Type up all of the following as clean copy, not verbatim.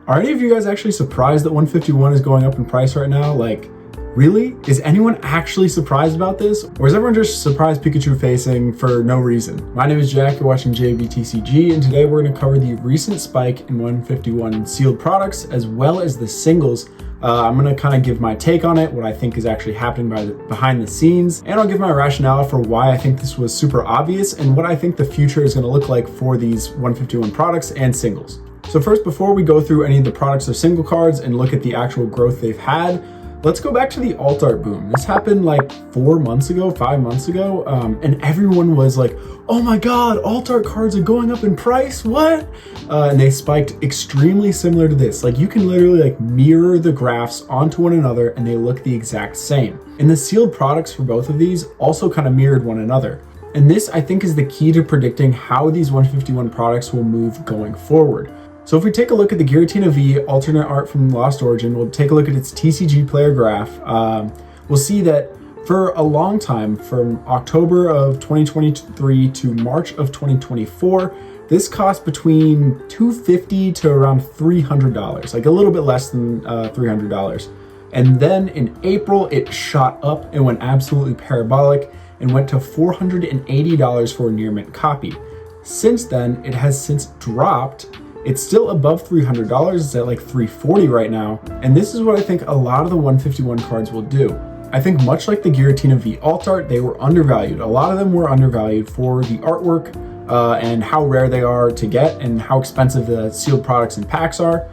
Are any of you guys actually surprised that 151 is going up in price right now? Like, really? Is anyone actually surprised about this? Or is everyone just surprised Pikachu facing for no reason? My name is Jack, you're watching JBTCG, and today we're going to cover the recent spike in 151 sealed products, as well as the singles. I'm going to kind of give my take on it, what I think is actually happening behind the scenes, and I'll give my rationale for why I think this was super obvious and what I think the future is going to look like for these 151 products and singles. So first, before we go through any of the products or single cards and look at the actual growth they've had, let's go back to the alt art boom. This happened like 5 months ago, and everyone was like, oh my god, alt art cards are going up in price, what? And they spiked extremely similar to this. Like, you can literally like mirror the graphs onto one another and they look the exact same. And the sealed products for both of these also kind of mirrored one another. And this, I think, is the key to predicting how these 151 products will move going forward. So if we take a look at the Giratina V alternate art from Lost Origin, we'll take a look at its TCG player graph. We'll see that for a long time, from October of 2023 to March of 2024, this cost between $250 to around $300, like a little bit less than $300. And then in April, it shot up and went absolutely parabolic and went to $480 for a near mint copy. Since then, it has since dropped. It's still above $300, it's at like $340 right now, and this is what I think a lot of the 151 cards will do. I think much like the Giratina V alt art, they were undervalued. A lot of them were undervalued for the artwork and how rare they are to get and how expensive the sealed products and packs are.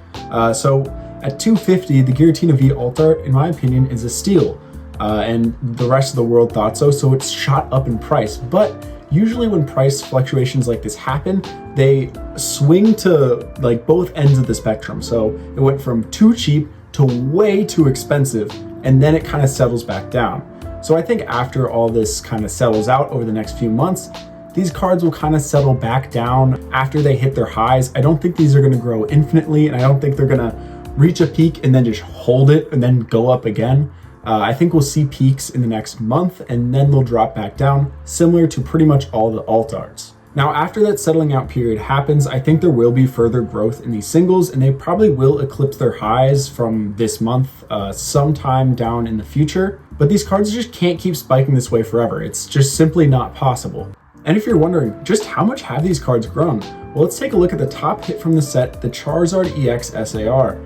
So at $250, the Giratina V alt art, in my opinion, is a steal, and the rest of the world thought so, so it's shot up in price. But usually when price fluctuations like this happen, they swing to like both ends of the spectrum. So it went from too cheap to way too expensive, and then it kind of settles back down. So I think after all this kind of settles out over the next few months, these cards will kind of settle back down after they hit their highs. I don't think these are going to grow infinitely, and I don't think they're going to reach a peak and then just hold it and then go up again. I think we'll see peaks in the next month, and then they'll drop back down, similar to pretty much all the alt arts. Now, after that settling out period happens, I think there will be further growth in these singles, and they probably will eclipse their highs from this month sometime down in the future. But these cards just can't keep spiking this way forever. It's just simply not possible. And if you're wondering, just how much have these cards grown? Well, let's take a look at the top hit from the set, the Charizard EX SAR.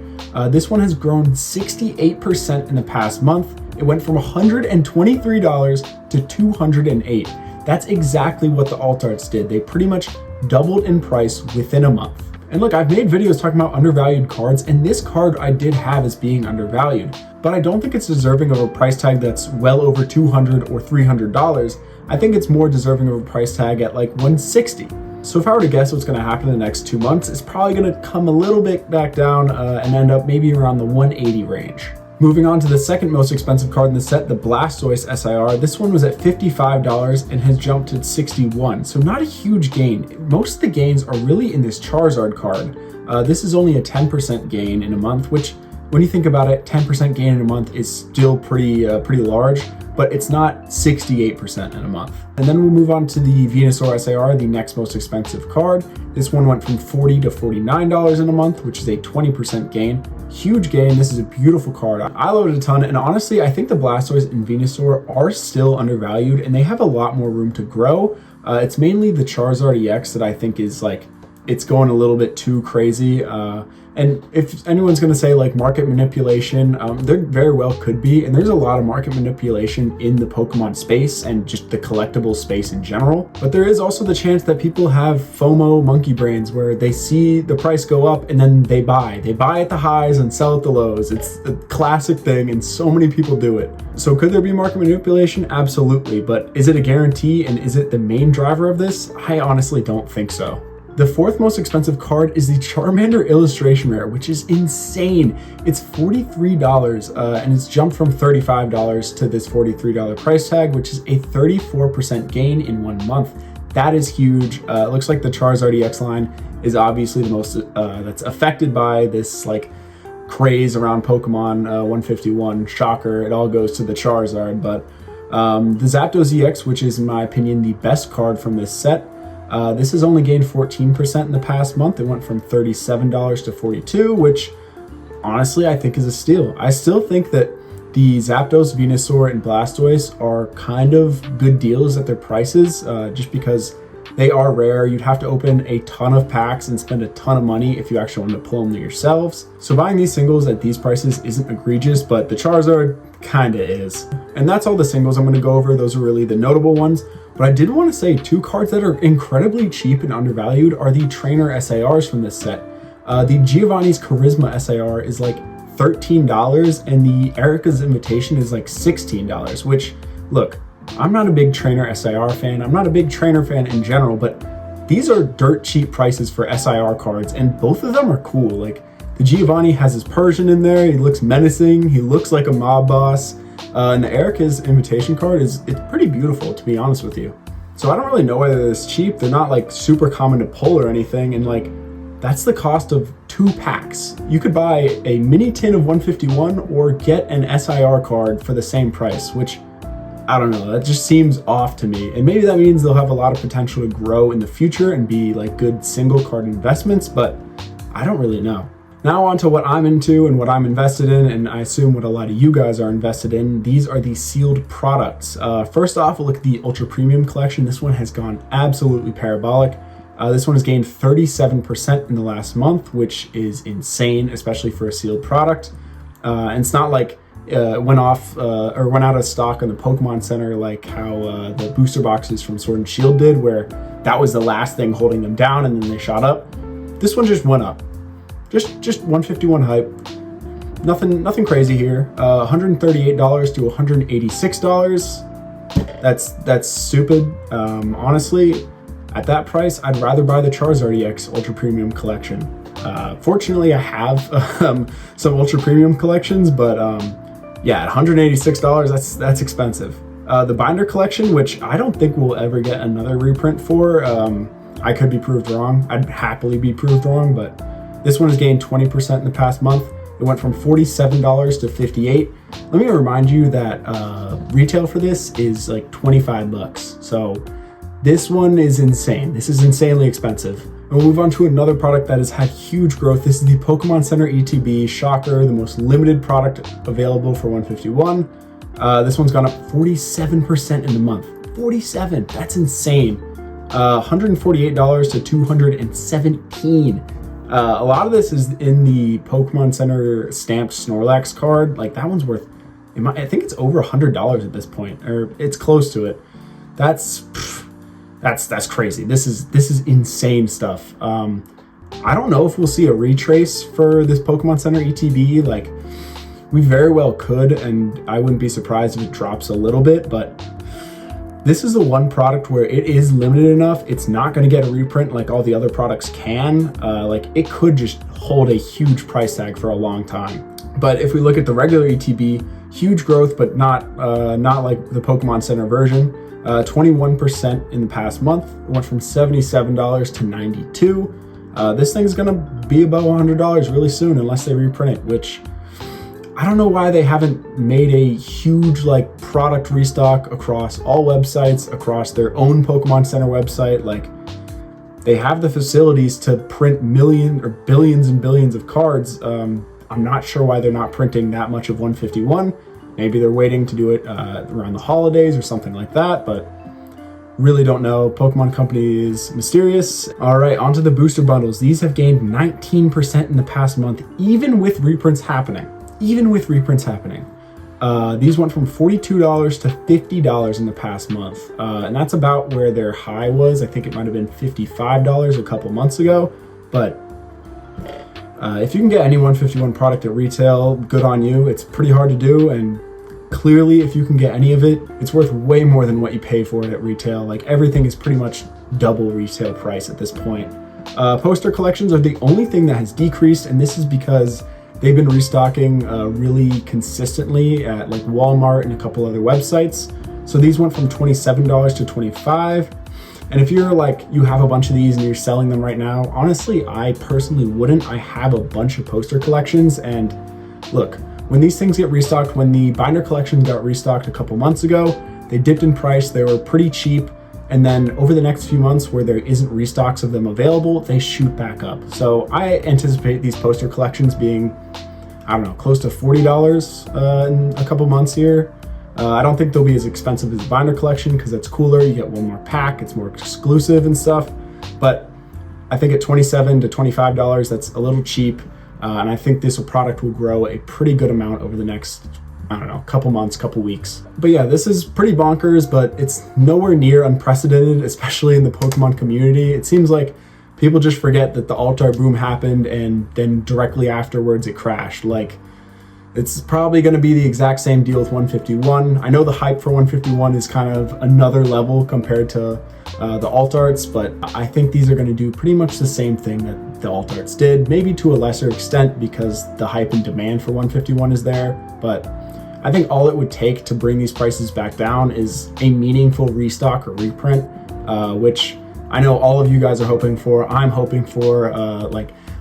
This one has grown 68% in the past month. It went from $123 to $208. That's exactly what the alt arts did. They pretty much doubled in price within a month. And look, I've made videos talking about undervalued cards, and this card I did have as being undervalued, but I don't think it's deserving of a price tag that's well over $200 or $300. I think it's more deserving of a price tag at like $160. So if I were to guess what's going to happen in the next 2 months, it's probably going to come a little bit back down and end up maybe around the 180 range. Moving on to the second most expensive card in the set, the Blastoise SIR. This one was at $55 and has jumped to $61, so not a huge gain. Most of the gains are really in this Charizard card. This is only a 10% gain in a month, which, when you think about it, 10% gain in a month is still pretty large, but it's not 68% in a month. And then we'll move on to the Venusaur SAR, the next most expensive card. This one went from $40 to $49 in a month, which is a 20% gain. Huge gain. This is a beautiful card. I love it a ton, and honestly, I think the Blastoise and Venusaur are still undervalued, and they have a lot more room to grow. It's mainly the Charizard EX that I think is like, it's going a little bit too crazy. And if anyone's going to say like market manipulation, there very well could be. And there's a lot of market manipulation in the Pokemon space and just the collectible space in general. But there is also the chance that people have FOMO monkey brains, where they see the price go up and then they buy. They buy at the highs and sell at the lows. It's a classic thing, and so many people do it. So could there be market manipulation? Absolutely. But is it a guarantee, and is it the main driver of this? I honestly don't think so. The fourth most expensive card is the Charmander Illustration Rare, which is insane. It's $43, and it's jumped from $35 to this $43 price tag, which is a 34% gain in 1 month. That is huge. It looks like the Charizard EX line is obviously the most that's affected by this like craze around Pokemon 151. Shocker, it all goes to the Charizard, but the Zapdos EX, which is in my opinion the best card from this set, This has only gained 14% in the past month. It went from $37 to $42, which honestly I think is a steal. I still think that the Zapdos, Venusaur, and Blastoise are kind of good deals at their prices, just because they are rare. You'd have to open a ton of packs and spend a ton of money if you actually want to pull them yourselves. So buying these singles at these prices isn't egregious, but the Charizard kinda is. And that's all the singles I'm going to go over. Those are really the notable ones. But I did want to say two cards that are incredibly cheap and undervalued are the Trainer SARs from this set. The Giovanni's Charisma SAR is like $13, and the Erica's Invitation is like $16, which, look, I'm not a big Trainer SAR fan. I'm not a big Trainer fan in general, but these are dirt cheap prices for SIR cards, and both of them are cool. Like, the Giovanni has his Persian in there. He looks menacing. He looks like a mob boss. And the Erica's Invitation card it's pretty beautiful, to be honest with you. So I don't really know whether it's cheap. They're not like super common to pull or anything, and like that's the cost of 2 packs. You could buy a mini tin of 151 or get an SIR card for the same price, which I don't know, that just seems off to me. And maybe that means they'll have a lot of potential to grow in the future and be like good single card investments, but I don't really know. Now on to what I'm into and what I'm invested in, and I assume what a lot of you guys are invested in. These are the sealed products. First off, we'll look at the Ultra Premium Collection. This one has gone absolutely parabolic. This one has gained 37% in the last month, which is insane, especially for a sealed product. And it's not like it went out of stock on the Pokemon Center like how the booster boxes from Sword and Shield did, where that was the last thing holding them down and then they shot up. This one just went up. Just 151 hype. Nothing crazy here. $138 to $186. That's stupid. Honestly, at that price, I'd rather buy the Charizard EX Ultra Premium Collection. Fortunately, I have some Ultra Premium collections, but yeah, at $186, that's expensive. The Binder Collection, which I don't think we'll ever get another reprint for. I could be proved wrong. I'd happily be proved wrong, but this one has gained 20% in the past month. It went from $47 to $58. Let me remind you that retail for this is like $25. So this one is insane. This is insanely expensive. And we'll move on to another product that has had huge growth. This is the Pokemon Center ETB. Shocker, the most limited product available for 151. This one's gone up 47% in the month. 47, that's insane. $148 to $217. A lot of this is in the Pokemon Center stamped Snorlax card. Like, that one's worth, I think it's over $100 at this point, or it's close to it. That's crazy. This is insane stuff. I don't know if we'll see a retrace for this Pokemon Center ETB. Like, we very well could, and I wouldn't be surprised if it drops a little bit, but this is the one product where it is limited enough. It's not going to get a reprint like all the other products can. Like, it could just hold a huge price tag for a long time. But if we look at the regular ETB, huge growth, but not like the Pokemon Center version. 21% in the past month. It went from $77 to $92. This thing's going to be above $100 really soon unless they reprint it, which I don't know why they haven't made a huge like product restock across all websites, across their own Pokemon Center website. Like, they have the facilities to print million or billions and billions of cards. I'm not sure why they're not printing that much of 151. Maybe they're waiting to do it around the holidays or something like that, but really don't know. Pokemon Company is mysterious. All right, onto the booster bundles. These have gained 19% in the past month, even with reprints happening. These went from $42 to $50 in the past month. And that's about where their high was. I think it might have been $55 a couple months ago. But if you can get any 151 product at retail, good on you. It's pretty hard to do. And clearly, if you can get any of it, it's worth way more than what you pay for it at retail. Like, everything is pretty much double retail price at this point. Poster collections are the only thing that has decreased. And this is because they've been restocking really consistently at like Walmart and a couple other websites. So these went from $27 to $25. And if you're like, you have a bunch of these and you're selling them right now, honestly, I personally wouldn't. I have a bunch of poster collections, and look, when these things get restocked, when the binder collection got restocked a couple months ago, they dipped in price. They were pretty cheap. And then over the next few months where there isn't restocks of them available, they shoot back up. So I anticipate these poster collections being, I don't know, close to $40 in a couple months here. I don't think they'll be as expensive as the binder collection because it's cooler. You get one more pack, it's more exclusive and stuff. But I think at $27 to $25, that's a little cheap. And I think this product will grow a pretty good amount over the next, I don't know, couple months, couple weeks. But yeah, this is pretty bonkers, but it's nowhere near unprecedented, especially in the Pokemon community. It seems like people just forget that the alt-art boom happened and then directly afterwards it crashed. Like, it's probably going to be the exact same deal with 151. I know the hype for 151 is kind of another level compared to the alt-arts, but I think these are going to do pretty much the same thing that the alt-arts did, maybe to a lesser extent because the hype and demand for 151 is there. But I think all it would take to bring these prices back down is a meaningful restock or reprint, which I know all of you guys are hoping for. I'm hoping for,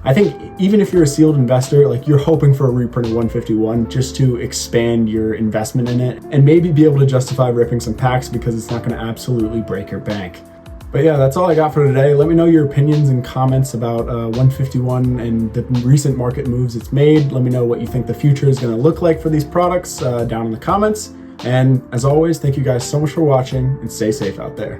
I think even if you're a sealed investor, like you're hoping for a reprint of 151 just to expand your investment in it and maybe be able to justify ripping some packs because it's not going to absolutely break your bank. But yeah, that's all I got for today. Let me know your opinions and comments about 151 and the recent market moves it's made. Let me know what you think the future is going to look like for these products down in the comments. And as always, thank you guys so much for watching and stay safe out there.